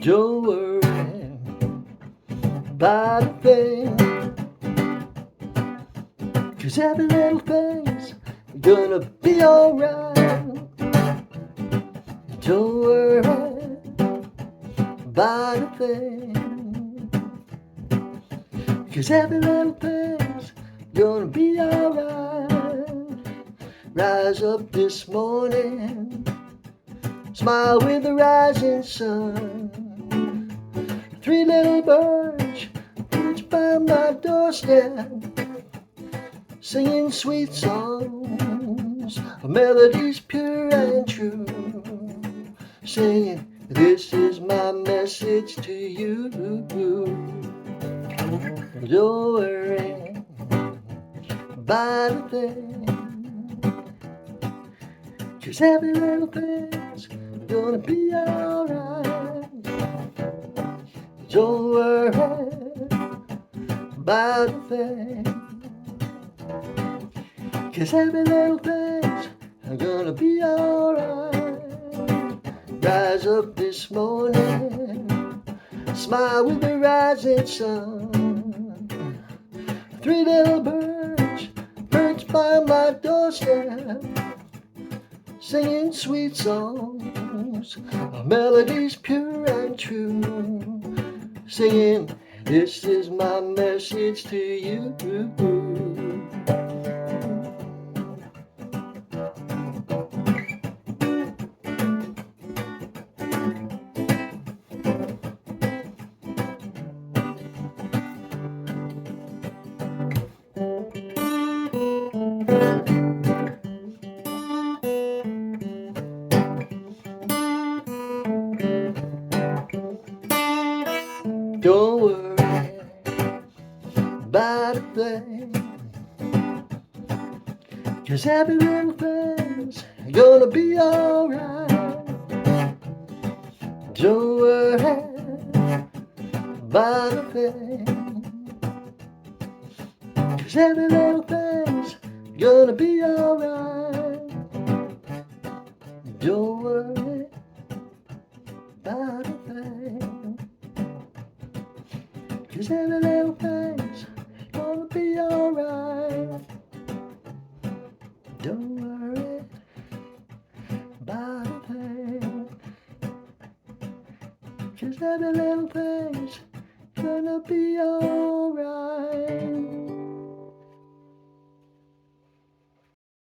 Don't worry about a thing, 'cause every little thing's gonna be alright. Don't worry about a thing, 'cause every little thing's gonna be alright. Rise up this morning, smile with the rising sun. Three little birds perched by my doorstep, singing sweet songs, melodies pure and true, singing, this is my message to you. Don't worry about a thing, 'cause every little thing's gonna be alright. Don't worry about a thing, 'cause every little thing's gonna be alright. Rise up this morning, smile with the rising sun. Three little birds perched by my doorstep, singing sweet songs, melodies pure and true, singing, this is my message to you. Don't worry about a thing, 'cause every little thing's gonna be alright. Don't worry about a thing, 'cause every little thing's gonna be alright. Don't worry about a thing, 'cause every little thing's gonna be alright. Don't worry about a thing, 'cause every little thing's gonna be alright.